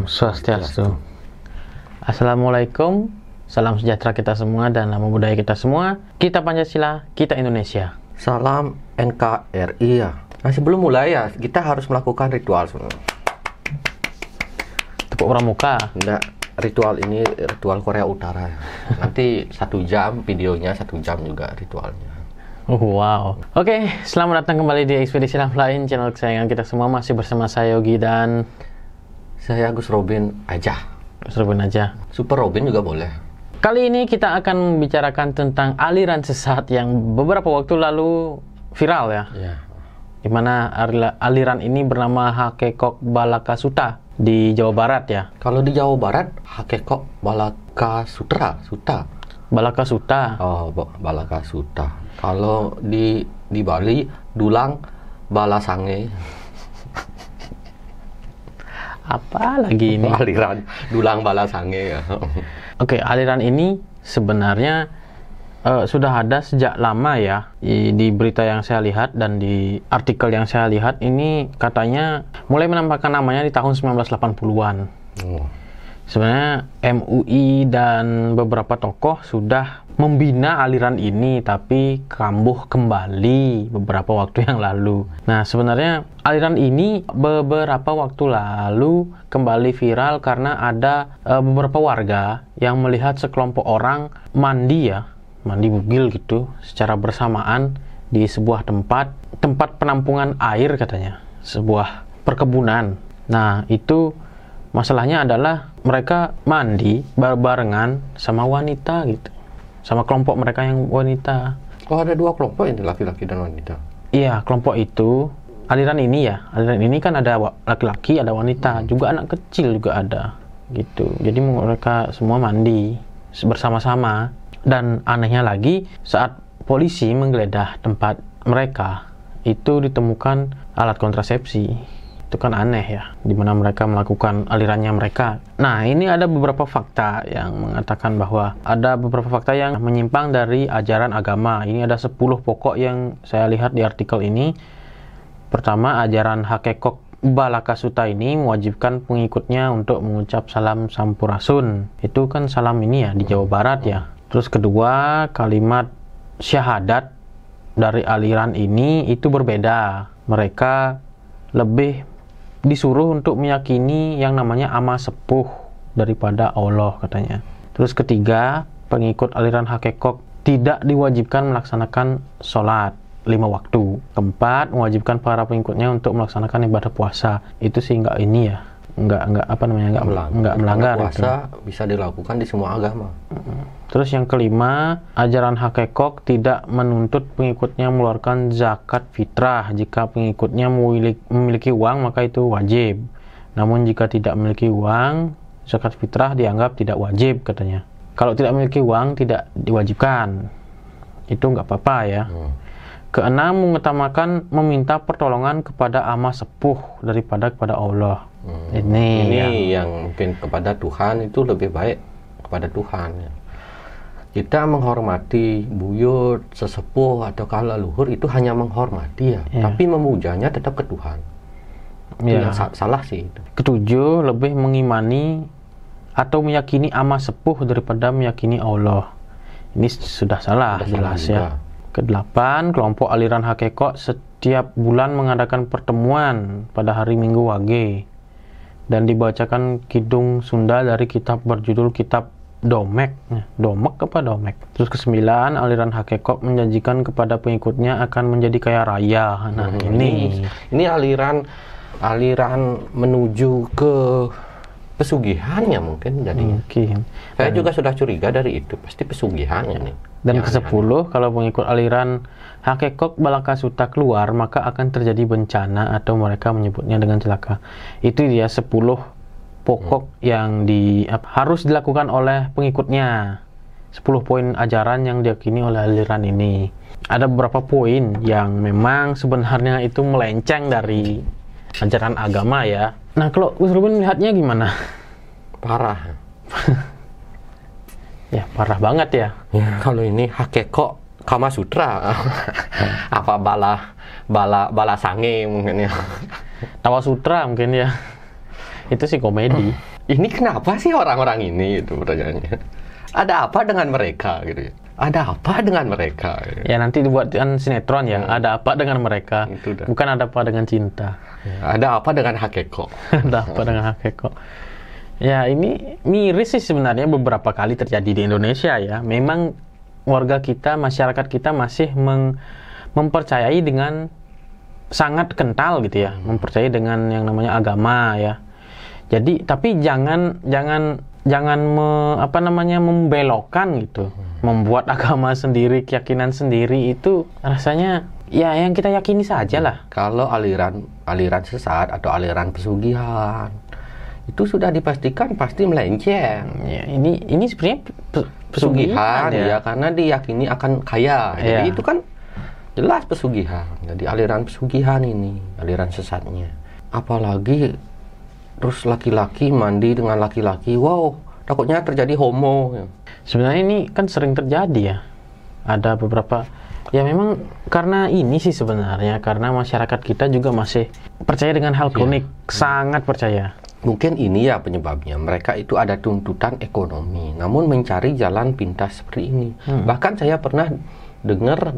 Om Swastiastu. Assalamualaikum, salam sejahtera kita semua dan nama budaya kita semua. Kita Pancasila, kita Indonesia. Salam NKRI ya. Nah, sebelum mulai ya, kita harus melakukan ritual sebenarnya. Tepuk pramuka. Enggak, ritual ini ritual Korea Utara ya. Nanti 1 jam videonya, 1 jam juga ritualnya. Wow. Oke, selamat datang kembali di Ekspedisi Lain, channel kesayangan kita semua. Masih bersama saya Yogi dan Saya Gus Robin aja. Gus Robin aja. Super Robin juga boleh. Kali ini kita akan membicarakan tentang aliran sesat yang beberapa waktu lalu viral ya. Ya. Di mana aliran ini bernama Hakekok Balaka Suta di Jawa Barat ya. Kalau di Jawa Barat, Hakekok Balaka Suta. Balaka Suta. Oh, Balaka Suta. Kalau di Bali, Dulang Balasange. Apa lagi ini? Aliran Dulang Balasange ya. Oke, aliran ini sebenarnya sudah ada sejak lama ya. Di berita yang saya lihat dan di artikel yang saya lihat ini katanya mulai menampakkan namanya di tahun 1980-an. Sebenarnya MUI dan beberapa tokoh sudah membina aliran ini, tapi kambuh kembali beberapa waktu yang lalu. Nah, sebenarnya aliran ini beberapa waktu lalu kembali viral karena ada beberapa warga yang melihat sekelompok orang mandi bugil gitu secara bersamaan di sebuah tempat penampungan air katanya, sebuah perkebunan. Nah, itu masalahnya adalah mereka mandi barengan sama wanita gitu. Sama kelompok mereka yang wanita. Oh, ada 2 kelompok ini, laki-laki dan wanita. Iya, kelompok itu aliran ini kan ada laki-laki, ada wanita, juga anak kecil juga ada gitu. Jadi mereka semua mandi bersama-sama. Dan anehnya lagi, saat polisi menggeledah tempat mereka, itu ditemukan alat kontrasepsi. Itu kan aneh ya, dimana mereka melakukan alirannya mereka. Nah, ini ada beberapa fakta yang mengatakan bahwa ada beberapa fakta yang menyimpang dari ajaran agama. Ini ada 10 pokok yang saya lihat di artikel ini. Pertama, ajaran Hakekok Balaka Suta ini mewajibkan pengikutnya untuk mengucap salam sampurasun. Itu kan salam ini ya di Jawa Barat ya. Terus kedua, kalimat syahadat dari aliran ini itu berbeda. Mereka lebih disuruh untuk meyakini yang namanya ama sepuh daripada Allah katanya. Terus ketiga, pengikut aliran Hakekok tidak diwajibkan melaksanakan sholat 5 waktu. Keempat, mewajibkan para pengikutnya untuk melaksanakan ibadah puasa. Itu sih enggak melanggar. Puasa itu bisa dilakukan di semua agama. Terus yang kelima, ajaran Hakekok tidak menuntut pengikutnya mengeluarkan zakat fitrah. Jika pengikutnya memiliki uang, maka itu wajib. Namun jika tidak memiliki uang, zakat fitrah dianggap tidak wajib katanya. Kalau tidak memiliki uang, tidak diwajibkan. Itu nggak apa-apa ya. Keenam, mengutamakan meminta pertolongan kepada ama sepuh daripada kepada Allah. Ini yang mungkin kepada Tuhan itu lebih baik kepada Tuhan ya. Kita menghormati buyut, sesepuh atau kala luhur itu hanya menghormati ya. Tapi memujanya tetap ke Tuhan. Itu yang salah sih itu. Ketujuh, lebih mengimani atau meyakini ama sepuh daripada meyakini Allah. Ini sudah salah jelas ya. Kedelapan, kelompok aliran Hakekok setiap bulan mengadakan pertemuan pada hari Minggu Wage dan dibacakan kidung Sunda dari kitab berjudul Kitab Domek. Terus ke-9, aliran Hakekok menjanjikan kepada pengikutnya akan menjadi kaya raya. Nah, ini aliran menuju ke pesugihannya mungkin jadi. Saya juga sudah curiga dari itu, pasti pesugihannya nih. Dan ke-10, kalau pengikut aliran Hakekok Balaka Suta keluar, maka akan terjadi bencana atau mereka menyebutnya dengan celaka. Itu dia 10 pokok yang harus dilakukan oleh pengikutnya. 10 poin ajaran yang diyakini oleh aliran ini. Ada beberapa poin yang memang sebenarnya itu melenceng dari ajaran agama ya. Nah, kalau Gus Robin melihatnya gimana? Parah. Ya, parah banget ya. Kalau ini Hakekok Kama Sutra. Apa bala sange mungkin ya. Tawa Sutra mungkin ya. Itu sih komedi. ini kenapa sih orang-orang ini, itu pertanyaannya. Ada apa dengan mereka gitu ya? Ada apa dengan mereka? Gitu. Ya nanti dibuatkan sinetron ya. Ada apa dengan mereka? Bukan ada apa dengan cinta. Ya, ada apa dengan Hakeko? Ada apa dengan Hakeko? Ya ini miris sih sebenarnya beberapa kali terjadi di Indonesia ya. Memang warga kita, masyarakat kita masih mempercayai dengan sangat kental gitu ya, mempercayai dengan yang namanya agama ya. Jadi tapi jangan membelokkan gitu, membuat agama sendiri, keyakinan sendiri itu rasanya ya yang kita yakini saja lah. Kalau aliran sesat atau aliran pesugihan itu sudah dipastikan pasti melenceng. Ya, ini sebenarnya pesugihan ya, karena diyakini akan kaya. Jadi itu kan jelas pesugihan. Jadi aliran pesugihan ini, aliran sesatnya. Apalagi terus laki-laki mandi dengan laki-laki. Wow, takutnya terjadi homo. Sebenarnya ini kan sering terjadi ya. Ada beberapa, ya memang karena ini sih sebenarnya, karena masyarakat kita juga masih percaya dengan hal klinik, sangat percaya. Mungkin ini ya penyebabnya. Mereka itu ada tuntutan ekonomi, namun mencari jalan pintas seperti ini. Bahkan saya pernah dengar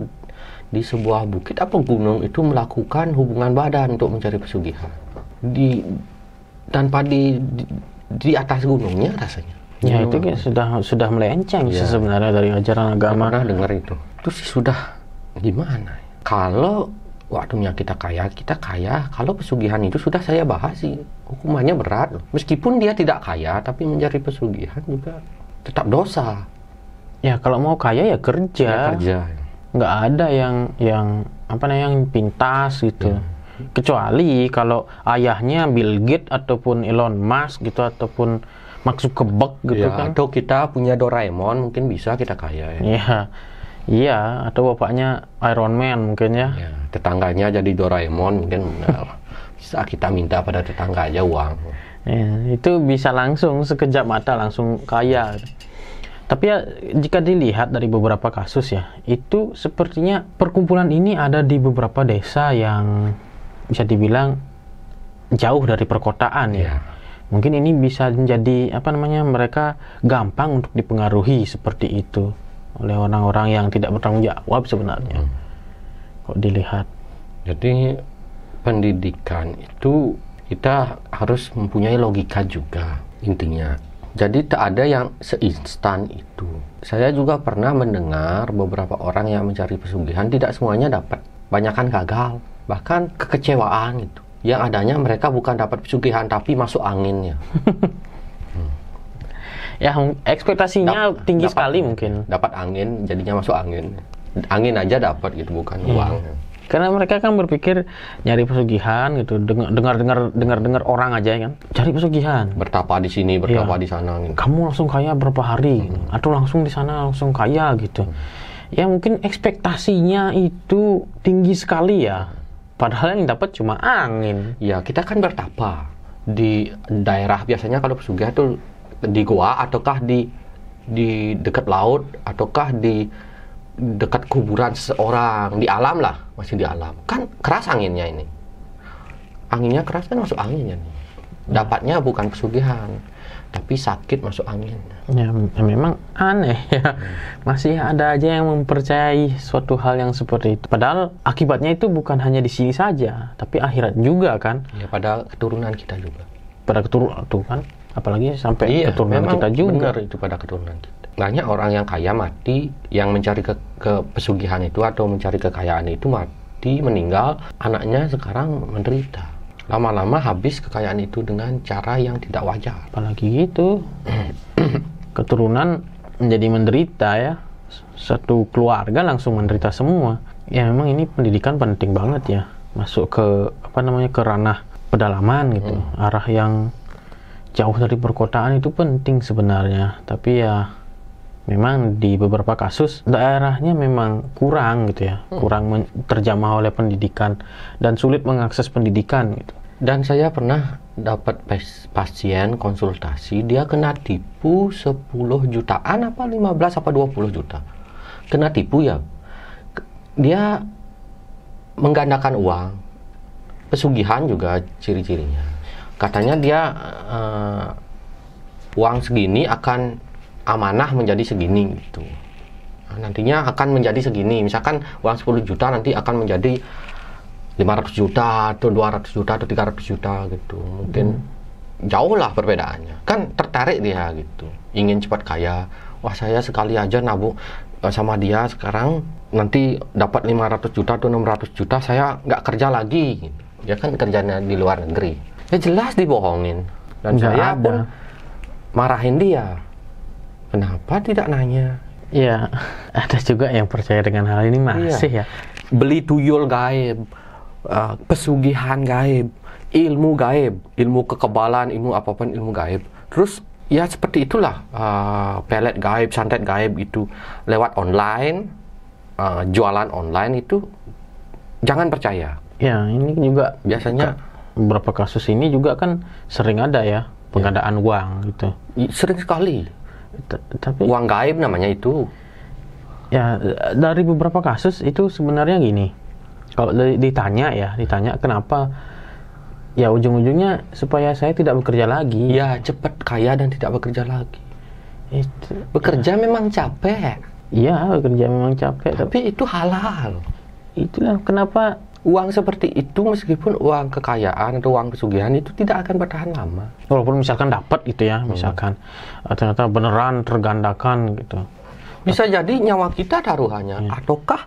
di sebuah bukit atau gunung itu melakukan hubungan badan untuk mencari pesugihan. Tanpa di atas gunungnya rasanya. Ya itu sudah melenceng sih sebenarnya dari ajaran agama. Pernah dengar itu. Itu sih sudah gimana? Kalau waktunya kita kaya. Kalau pesugihan itu sudah saya bahas sih, hukumannya berat. Meskipun dia tidak kaya, tapi mencari pesugihan juga tetap dosa. Ya kalau mau kaya ya kerja. Nggak ada yang pintas gitu. Kecuali kalau ayahnya Bill Gates ataupun Elon Musk gitu, ataupun Mark Zuckerberg gitu kan. Atau kita punya Doraemon, mungkin bisa kita kaya ya. Iya, atau bapaknya Iron Man mungkin ya. Tetangganya jadi Doraemon, mungkin bisa kita minta pada tetangga aja uang. Ya, itu bisa langsung sekejap mata langsung kaya. Tapi ya jika dilihat dari beberapa kasus ya, itu sepertinya perkumpulan ini ada di beberapa desa yang bisa dibilang jauh dari perkotaan ya. Mungkin ini bisa menjadi mereka gampang untuk dipengaruhi seperti itu oleh orang-orang yang tidak bertanggung jawab sebenarnya. Kok dilihat. Jadi pendidikan itu kita harus mempunyai logika juga intinya. Jadi tak ada yang seinstan itu. Saya juga pernah mendengar beberapa orang yang mencari pesugihan tidak semuanya dapat, banyakan gagal, bahkan kekecewaan gitu. Yang adanya mereka bukan dapat pesugihan tapi masuk anginnya. Ya ekspektasinya tinggi sekali mungkin. Dapat angin, jadinya masuk angin. Angin aja dapat gitu, bukan uang. Karena mereka kan berpikir nyari pesugihan gitu, dengar orang aja kan, cari pesugihan. Bertapa di sini, bertapa di sana. Gitu. Kamu langsung kaya berapa hari, atau langsung di sana langsung kaya gitu. Ya mungkin ekspektasinya itu tinggi sekali ya. Padahal yang dapat cuma angin. Ya kita kan bertapa di daerah biasanya kalau pesugihan tuh di goa ataukah di dekat laut ataukah di dekat kuburan seseorang, di alam lah, masih di alam. Kan keras anginnya ini. Anginnya keras kan masuk anginnya nih. Dapatnya bukan pesugihan, tapi sakit masuk angin. Ya memang aneh ya. Masih ada aja yang mempercayai suatu hal yang seperti itu. Padahal akibatnya itu bukan hanya di sini saja, tapi akhirat juga kan. Ya pada keturunan kita juga. Pada keturunan tuh kan. Apalagi sampai keturunan kita juga. Benar itu pada keturunan kita. Banyak orang yang kaya mati, yang mencari ke pesugihan itu atau mencari kekayaan itu mati, meninggal, anaknya sekarang menderita. Lama-lama habis kekayaan itu dengan cara yang tidak wajar. Apalagi gitu, keturunan menjadi menderita ya. Satu keluarga langsung menderita semua. Ya memang ini pendidikan penting banget ya. Masuk ke ke ranah pedalaman gitu. Arah yang jauh dari perkotaan itu penting sebenarnya. Tapi ya memang di beberapa kasus daerahnya memang kurang gitu ya, kurang terjamah oleh pendidikan dan sulit mengakses pendidikan gitu. Dan saya pernah dapat pasien konsultasi, dia kena tipu 10 jutaan apa 15 apa 20 juta. Kena tipu ya. Dia menggandakan uang. Pesugihan juga ciri-cirinya. Katanya dia uang segini akan amanah menjadi segini gitu. Nah, nantinya akan menjadi segini. Misalkan uang 10 juta nanti akan menjadi 500 juta atau 200 juta atau 300 juta gitu. Mungkin jauh lah perbedaannya. Kan tertarik dia gitu. Ingin cepat kaya. Wah, saya sekali aja nabung sama dia sekarang nanti dapat 500 juta atau 600 juta, saya nggak kerja lagi gitu. Dia kan kerjanya di luar negeri. Ya jelas dibohongin. Dan Nggak saya ada. pun marahin dia. Kenapa tidak nanya? Ya, ada juga yang percaya dengan hal ini masih ya. Beli tuyul gaib, pesugihan gaib, ilmu gaib, ilmu kekebalan, ilmu apapun ilmu gaib. Terus ya seperti itulah, pelet gaib, santet gaib itu lewat online, jualan online itu jangan percaya. Ya, ini juga Biasanya beberapa kasus ini juga kan sering ada ya pengadaan uang gitu. sering sekali Tapi uang gaib namanya itu. ya dari beberapa kasus itu sebenarnya gini. Kalau ditanya kenapa, ya ujung-ujungnya supaya saya tidak bekerja lagi. Ya cepat kaya dan tidak bekerja lagi. Itu. Bekerja memang capek, Iya, bekerja memang capek, tapi itu halal. itulah kenapa. Uang seperti itu meskipun uang kekayaan atau uang pesugihan itu tidak akan bertahan lama. Walaupun misalkan dapat gitu ya, misalkan ternyata beneran tergandakan gitu. Bisa jadi nyawa kita taruhannya, ataukah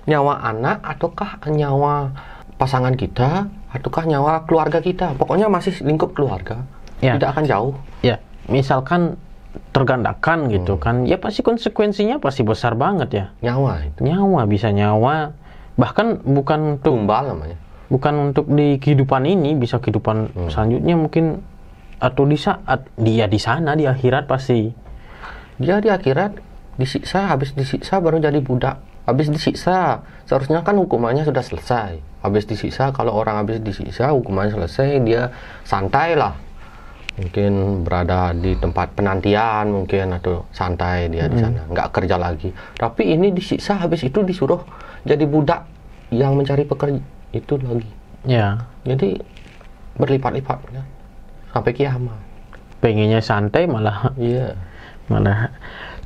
nyawa anak, ataukah nyawa pasangan kita, ataukah nyawa keluarga kita. Pokoknya masih lingkup keluarga, Ya. tidak akan jauh. Ya, misalkan tergandakan gitu kan, ya pasti konsekuensinya pasti besar banget ya. Nyawa itu Nyawa, bisa nyawa, bahkan bukan tumbal namanya. untuk di kehidupan ini, bisa kehidupan selanjutnya mungkin, atau di saat dia di sana di akhirat pasti. Dia di akhirat disiksa, habis disiksa baru jadi budak. Habis disiksa, seharusnya kan hukumannya sudah selesai. Habis disiksa, kalau orang habis disiksa, hukumannya selesai, dia santai lah. Mungkin berada di tempat penantian mungkin, atau santai dia di sana, nggak kerja lagi. Tapi ini disiksa, habis itu disuruh jadi budak yang mencari pekerja itu lagi. Ya, Jadi berlipat-lipat ya, sampai kiamat. pengennya santai malah Iya.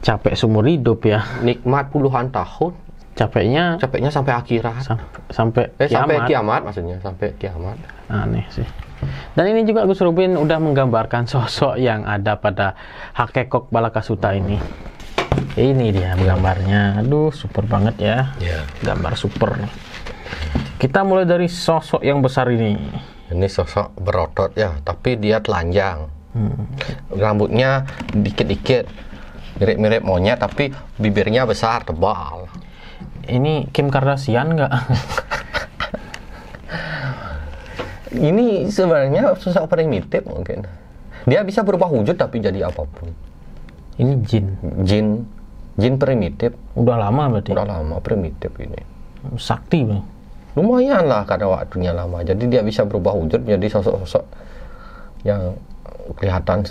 capek seumur hidup ya. Nikmat puluhan tahun, Capeknya capeknya sampai akhirat. sampai Sampai kiamat. kiamat maksudnya, sampai kiamat. Aneh sih. Dan ini juga Gus Rubin udah menggambarkan sosok yang ada pada Hakekok Balakasuta ini. Ini dia gambarnya. Aduh, super banget ya. Ya. Gambar super nih. Kita mulai dari sosok yang besar ini. Ini sosok berotot ya, tapi dia telanjang. Rambutnya dikit-dikit, mirip-mirip monyet, tapi bibirnya besar, tebal. Ini Kim Kardashian nggak? Ini sebenarnya sosok primitif mungkin. Dia bisa berubah wujud tapi jadi apapun. Ini jin. Jin primitif. Udah lama berarti. Udah lama primitif ini. Sakti bang. Lumayan lah karena waktunya lama. Jadi dia bisa berubah wujud menjadi sosok-sosok yang kelihatan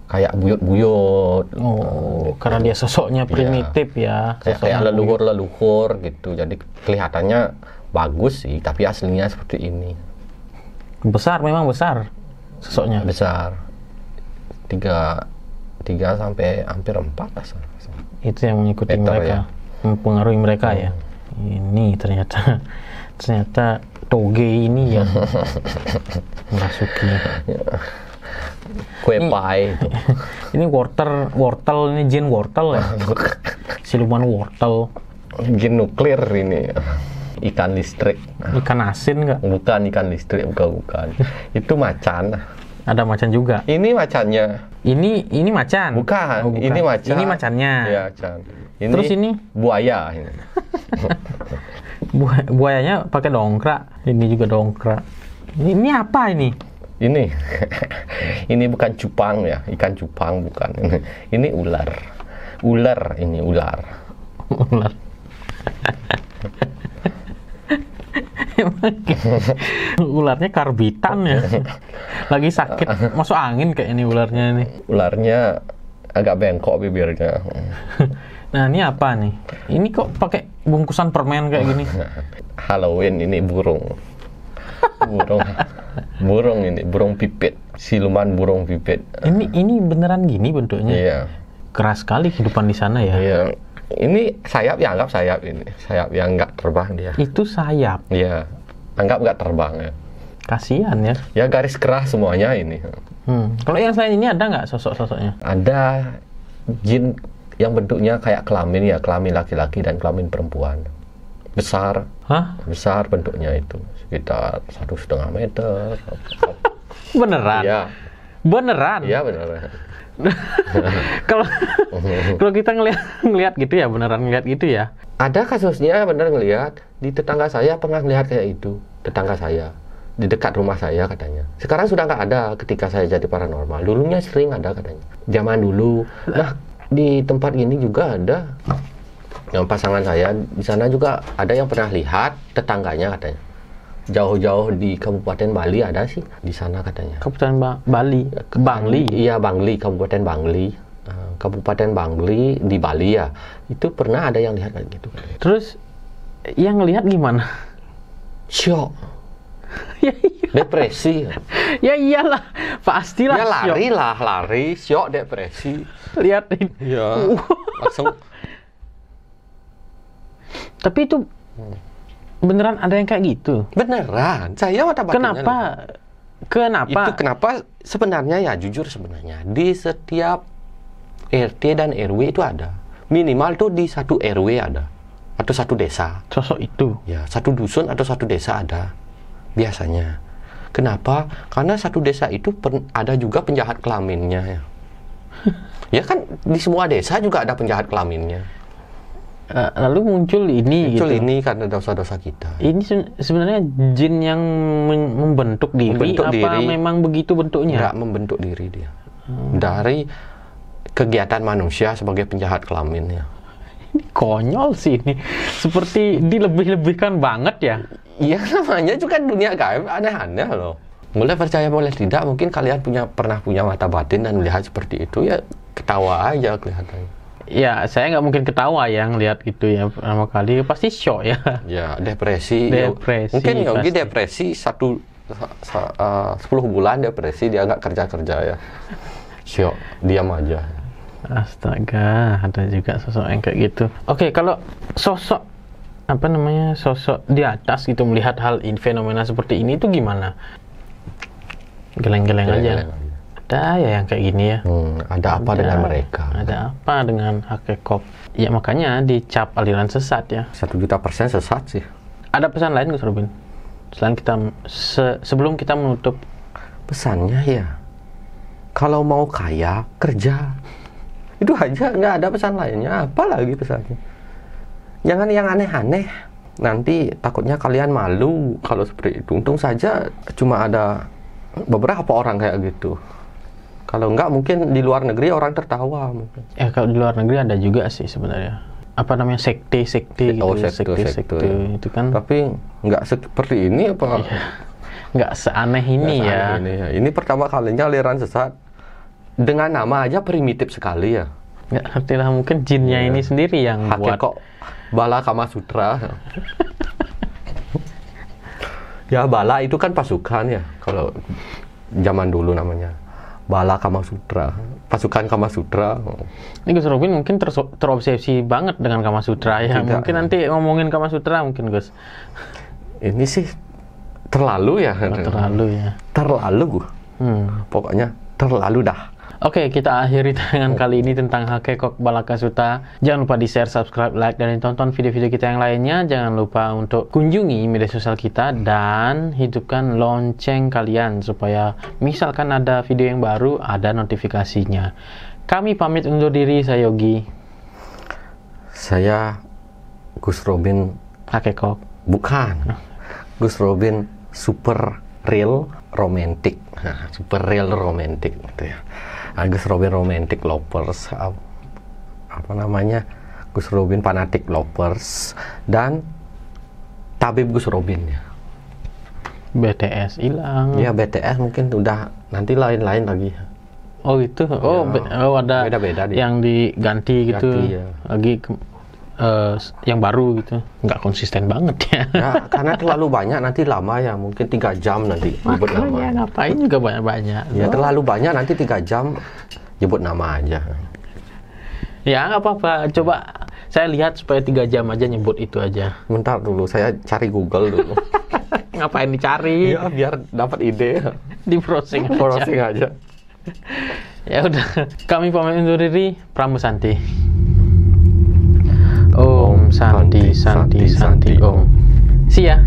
kayak buyut-buyut. Oh, karena dia sosoknya primitif ya. Kayak leluhur gitu. Jadi kelihatannya bagus sih, tapi aslinya seperti ini. Besar, memang besar sosoknya. Besar. 3 sampai hampir 4 lah. Itu yang mengikuti Meter, mereka, ya. mempengaruhi mereka ya. Ini ternyata toge ini yang merasuki. Kue pie. Ini wortel, ini jin wortel ya. Siluman wortel. Jin nuklir ini. Ikan listrik. Ikan asin nggak? Bukan ikan listrik, bukan. Itu macan. Ada macan juga. Ini macannya. Ini macan. Bukan. Oh, bukan. Ini macan. Ini macannya. Iya, macan. Terus ini buaya ini. buayanya pakai dongkrak. Ini juga dongkrak. Ini apa ini? Ini bukan cupang ya, ikan cupang bukan. Ini ular. Ini ular. Ular. Ularnya karbitan ya. Lagi sakit, masuk angin kayak ini ularnya ini. Ularnya agak bengkok bibirnya. Nah, ini apa nih? Ini kok pakai bungkusan permen kayak gini? Halloween ini burung. Burung ini, burung pipit. siluman burung pipit. Ini beneran gini bentuknya? Iya. Keras sekali kehidupan di sana ya. Iya. Ini sayap ya, anggap sayap ini. Sayap yang nggak terbang dia. Itu sayap. Iya. Anggap nggak terbang ya. Kasihan ya. Ya garis keras semuanya ini. Kalau yang selain ini ada nggak sosok-sosoknya? Ada jin yang bentuknya kayak kelamin ya, kelamin laki-laki dan kelamin perempuan. Besar. Hah? Besar bentuknya itu. Sekitar 1,5 meter. Beneran? Iya. Beneran? Iya beneran. Kalau kalau kita ngelihat gitu ya, beneran ngelihat gitu ya. Ada kasusnya bener ngelihat di tetangga saya pernah ngelihat kayak itu. Tetangga saya di dekat rumah saya katanya. Sekarang sudah nggak ada ketika saya jadi paranormal. Dulunya sering ada katanya. Zaman dulu. Nah di tempat ini juga ada. Yang pasangan saya di sana juga ada yang pernah lihat tetangganya katanya. Jauh-jauh di Kabupaten Bali ada sih di sana katanya. Kabupaten Bali, Bangli. Iya Bangli, Kabupaten Bangli. Kabupaten Bangli di Bali ya. Itu pernah ada yang lihat kayak gitu. Terus yang lihat gimana? Syok. Ya iya. Depresi. Ya iyalah, pastilah. Ya lari syok. lah, lari, syok, depresi. Lihat ini. Ya. Langsung. Tapi itu beneran ada yang kayak gitu? Beneran. Saya mata batinnya. Kenapa? Itu kenapa sebenarnya ya jujur sebenarnya di setiap RT dan RW itu ada. Minimal tuh di satu RW ada atau satu desa. Sosok itu. Ya, satu dusun atau satu desa ada biasanya. Kenapa? Karena satu desa itu ada juga penjahat kelaminnya ya. Ya kan di semua desa juga ada penjahat kelaminnya. Lalu muncul ini Muncul gitu. ini karena dosa-dosa kita. Ini sebenarnya jin yang membentuk diri Membentuk apa diri. memang begitu bentuknya? Nggak membentuk diri dia. Dari kegiatan manusia sebagai penjahat kelamin ya. Ini konyol sih ini. Seperti dilebih-lebihkan banget ya. Iya namanya juga dunia gaib aneh-aneh loh. Boleh percaya boleh tidak, mungkin kalian pernah punya mata batin dan melihat seperti itu ya ketawa aja kelihatannya. Ya, saya nggak mungkin ketawa ya ngelihat gitu ya pertama kali, pasti shock ya. Ya depresi. Depresi, Mungkin Yogi pasti. depresi 10 bulan depresi dia nggak kerja ya. Syok, diam aja. Astaga, ada juga sosok yang kayak gitu. Oke, kalau sosok sosok di atas gitu melihat hal fenomena seperti ini itu gimana? Geleng-geleng aja. Ada ya yang kayak gini ya. Ada apa dengan mereka? Ada apa dengan hakekob? Ya makanya dicap aliran sesat ya. 1.000.000% sesat sih. Ada pesan lain Gus Robin? Selain kita sebelum kita menutup. Pesannya ya, kalau mau kaya kerja. Itu aja, nggak ada pesan lainnya. Apalagi pesannya? Jangan yang aneh-aneh. Nanti takutnya kalian malu kalau seperti itu. Untung saja cuma ada beberapa orang kayak gitu. Kalau enggak mungkin di luar negeri orang tertawa mungkin. Kalau di luar negeri ada juga sih sebenarnya. Apa namanya sekte gitu. Sekte itu kan. Tapi enggak seperti ini apa? Iya. Enggak seaneh ini ya. Ini pertama kalinya aliran sesat. Dengan nama aja primitif sekali ya. Nggak ngerti lah, mungkin jinnya ini sendiri yang buat. Kok Bala Kama Sutra. Ya Bala itu kan pasukan ya. Kalau zaman dulu namanya. Bala Kama Sutra, pasukan Kama Sutra. Ini Gus Robin mungkin terobsesi banget dengan Kama Sutra ya. Tidak. Mungkin nanti ngomongin Kama Sutra mungkin Gus. Ini sih terlalu ya. Terlalu ya. Terlalu. Pokoknya terlalu dah. Oke, kita akhiri tayangan kali ini tentang Hakekok Balakasuta. Jangan lupa di-share, subscribe, like, dan tonton video-video kita yang lainnya. Jangan lupa untuk kunjungi media sosial kita dan hidupkan lonceng kalian supaya misalkan ada video yang baru, ada notifikasinya. Kami pamit undur diri, saya Yogi. Saya Gus Robin Hakekok. Bukan. Gus Robin super real romantic. Super real romantic gitu ya. Gus Robin romantic lovers, apa namanya, Gus Robin fanatic lovers, dan Tabib Gus Robin ya. BTS hilang. Ya BTS mungkin udah nanti lain-lain lagi. Oh itu. Oh, Ya, ada beda-beda yang diganti gitu. Ganti, ya. Lagi yang baru gitu, nggak konsisten banget ya. Ya, karena terlalu banyak nanti lama ya, mungkin 3 jam nanti nyebut nama. Makanya ngapain juga banyak-banyak. Ya terlalu banyak nanti 3 jam nyebut nama aja. Ya nggak apa-apa, coba saya lihat supaya 3 jam aja nyebut itu aja. Bentar dulu, saya cari Google dulu. Ngapain dicari? Iya, biar dapat ide. Di browsing aja. Browsing aja. Ya udah, kami pamit undur diri. Pramusanti. Om Santi Santi Santi Om. See ya.